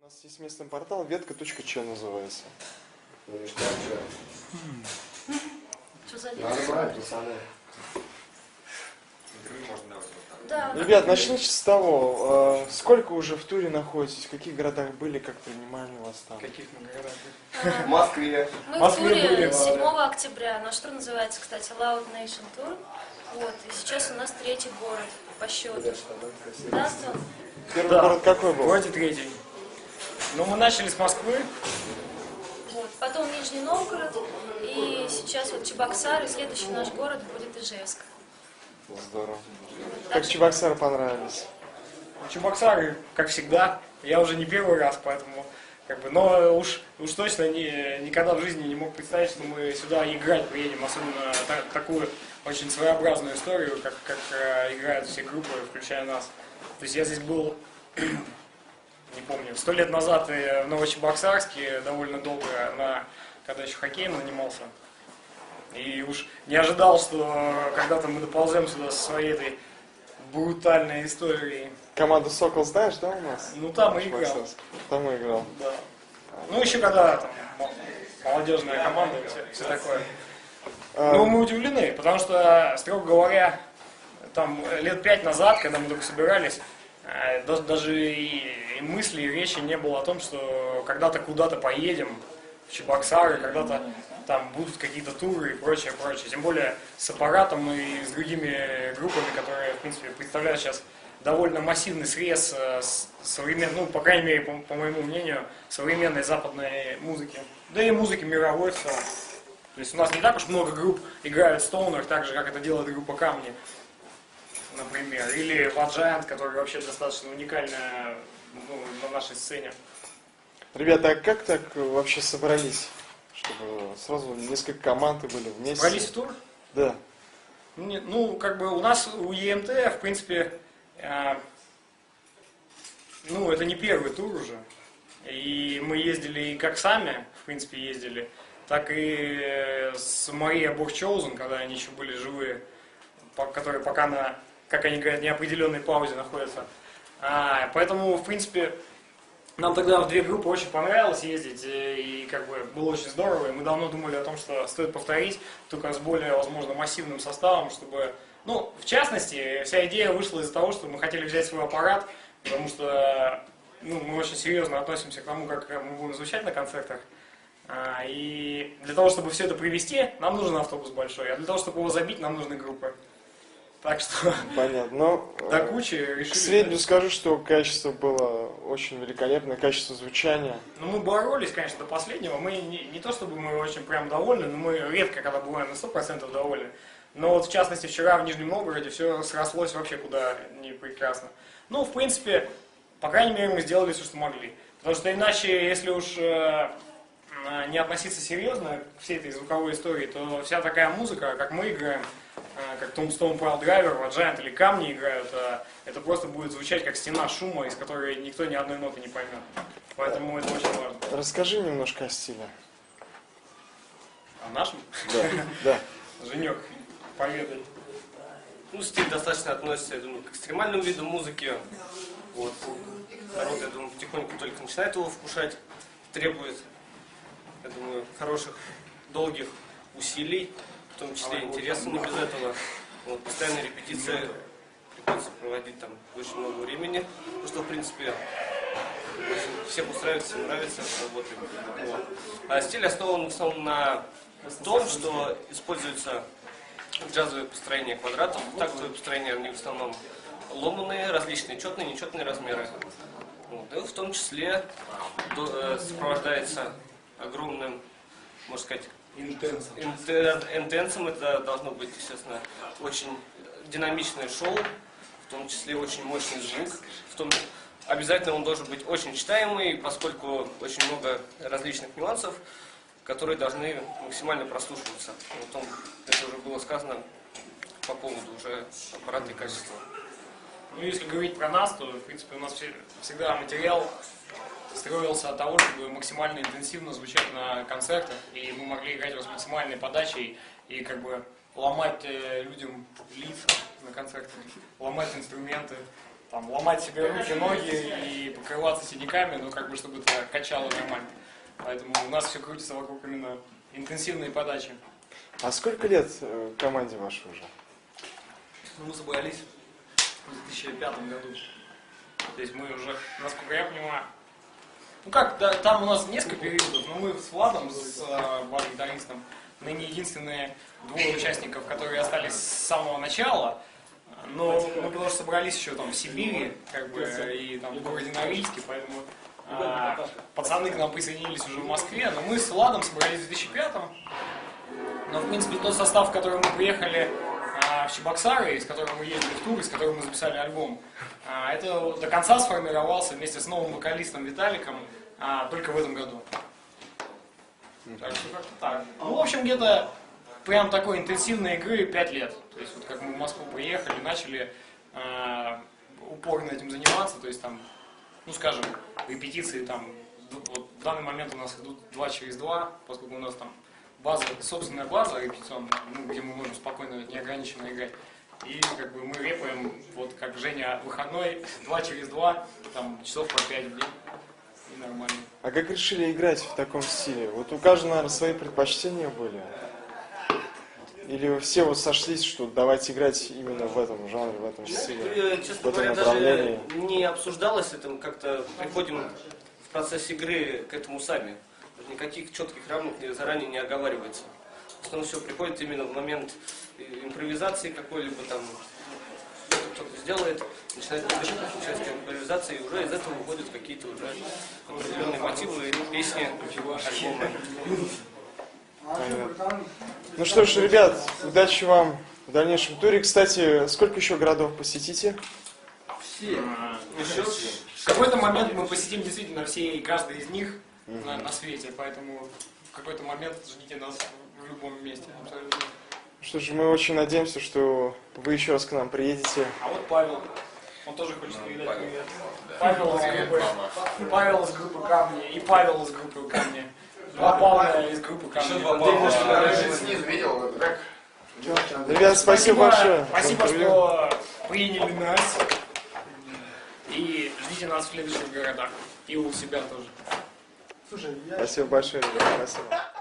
У нас есть местный портал ветка.ч называется. Ну и что? Что за Надо брать, пацаны. Да. Ребят, начните с того, сколько уже в туре находитесь, в каких городах были, как принимали вас там? В каких мы городах были? В Москве. Мы в Москве туре были, 7 да. октября. Наш тур называется, кстати, Loud Nation Tour. Вот. И сейчас у нас 3-й город по счету. Да, Антон? Первый Да. город какой был? Давайте третий. Ну, мы начали с Москвы. Вот. Потом Нижний Новгород. И сейчас вот Чебоксары. Следующий наш город будет Ижевск. Здорово. Так Как что- Чебоксары понравились? Чебоксары, как всегда. Я уже не первый раз, поэтому... но уж точно никогда в жизни не мог представить, что мы сюда играть приедем, особенно такую очень своеобразную историю, как играют все группы, включая нас. То есть я здесь был, не помню, 100 лет назад в Новочебоксарске, довольно долго, когда еще хоккеем занимался. И уж не ожидал, что когда-то мы доползем сюда со своей этой брутальной историей. Команду Сокол знаешь, да, у нас? Ну там и играл. Чебоксарск. Там и играл. Да. Ну, еще когда там молодежная команда и все такое. Ну, мы удивлены, потому что, строго говоря, там лет 5 назад, когда мы только собирались, даже и мысли, и речи не было о том, что когда-то куда-то поедем в Чебоксары, когда-то там будут какие-то туры и прочее, прочее. Тем более с аппаратом и с другими группами, которые, в принципе, представляют сейчас довольно массивный срез современной, ну, по крайней мере, по моему мнению, современной западной музыки. Да и музыки мировой в целом. То есть у нас не так уж много групп играют стоунер, так же, как это делает группа Камни, например. Или What Giant, который вообще достаточно уникальная, на нашей сцене. Ребята, а как так вообще собрались? Чтобы сразу несколько команд и были вместе? Собрались в тур? Да. Ну, у нас у ЕМТ, в принципе, это не первый тур уже. И мы ездили и как сами, в принципе, ездили, так и с Марией Бухчоузен, когда они еще были живые, которые пока на, как они говорят, неопределенной паузе находятся. Поэтому, в принципе, нам тогда в 2 группы очень понравилось ездить, и было очень здорово, и мы давно думали о том, что стоит повторить, только с более, возможно, массивным составом, чтобы... Ну, в частности, вся идея вышла из-за того, что мы хотели взять свой аппарат, потому что мы очень серьезно относимся к тому, как мы будем звучать на концертах. И для того, чтобы все это привезти, нам нужен автобус большой, а для того, чтобы его забить, нам нужны группы. Так что Понятно. Но, до кучи решили... к сведению скажу, что качество было очень великолепное, качество звучания. Ну, мы боролись, конечно, до последнего. Мы не то, чтобы мы очень прям довольны, но мы редко, когда бываем на 100% довольны. Но вот, в частности, вчера в Нижнем Новгороде все срослось вообще куда не прекрасно. Ну, в принципе, по крайней мере, мы сделали все, что могли. Потому что иначе, если уж не относиться серьезно к всей этой звуковой истории, то вся такая музыка, как мы играем, как Tombstone Pile Driver, What Giant или Камни играют, это просто будет звучать как стена шума, из которой никто ни одной ноты не поймет. Поэтому это очень важно. Расскажи немножко о стиле. О нашем? Да. Женек, поведай. Ну, стиль достаточно относится, я думаю, к экстремальному виду музыки. Вот. Народ, я думаю, потихоньку только начинает его вкушать. Требует, я думаю, хороших, долгих усилий, в том числе интереса не без этого. Вот. Постоянные репетиции приходится проводить там очень много времени, что, в принципе, всех устраивает, всем нравится, работаем. Вот. А стиль основан в основном на том, что используется джазовое построение квадратов, тактовое построение, они в основном ломаные, различные четные, нечетные размеры. Вот. И в том числе сопровождается огромным, можно сказать, интенсом. Это должно быть, естественно, очень динамичное шоу, в том числе очень мощный звук. Обязательно он должен быть очень читаемый, поскольку очень много различных нюансов, которые должны максимально прослушиваться. Вот это уже было сказано по поводу уже аппарата и качества. Ну, если говорить про нас, то, в принципе, у нас всегда материал строился от того, чтобы максимально интенсивно звучать на концертах, и мы могли играть с максимальной подачей и ломать людям лица на концертах, ломать инструменты. там, ломать себе руки, ноги и покрываться синяками, но как бы чтобы это качало нормально. Поэтому у нас все крутится вокруг именно интенсивной подачи. А сколько лет команде вашей уже? Мы собрались в 2005 году. То есть мы уже, насколько я понимаю, ну как, да, там у нас несколько периодов, но мы с Владом, с бас-гитаристом, ныне единственные двое участников, которые остались с самого начала. Но мы потому что собрались еще там в Сибири, как бы, и там в городе Норильске, поэтому пацаны к нам присоединились уже в Москве, но мы с Владом собрались в 2005-м. Но, в принципе, тот состав, в который мы приехали в Чебоксары, с которым мы ездили в тур, и с которым мы записали альбом, это до конца сформировался вместе с новым вокалистом Виталиком только в этом году. Так что как-то так. Ну, в общем, где-то прям такой интенсивной игры 5 лет. То есть, вот как мы в Москву приехали, начали упорно этим заниматься, то есть там, ну, скажем, репетиции там, вот в данный момент у нас идут 2 через 2, поскольку у нас там база, собственная база репетиционная, ну, где мы можем спокойно, неограниченно играть. И как бы мы репаем, вот как Женя выходной, 2 через 2, там, часов по 5 в день. И нормально. А как решили играть в таком стиле? Вот у каждого, наверное, свои предпочтения были. Или вы все вот сошлись, что давайте играть именно в этом жанре, в этом стиле, в Честно этом говоря, направлении? даже не обсуждалось это, как-то приходим в процесс игры к этому сами. Никаких четких рамок заранее не оговаривается. В основном все приходит именно в момент импровизации какой-либо там, кто-то сделает, начинает принимать участие в импровизации, и уже из этого выходят какие-то уже определенные мотивы, песни, альбомы. Понятно. Ну что ж, ребят, удачи вам в дальнейшем туре. Кстати, сколько еще городов посетите? В какой-то момент мы посетим действительно все и каждый из них на свете, поэтому в какой-то момент ждите нас в любом месте. Абсолютно. Что ж, мы очень надеемся, что вы еще раз к нам приедете. А вот Павел, он тоже хочет передать привет. Павел из группы Камни и Павел из группы Камни. Два Павла из группы Камни. Снизу видел трек? Ребят, спасибо большое. Спасибо, что приняли нас. И ждите нас в следующих городах. И у себя тоже. Спасибо большое, ребят. Спасибо.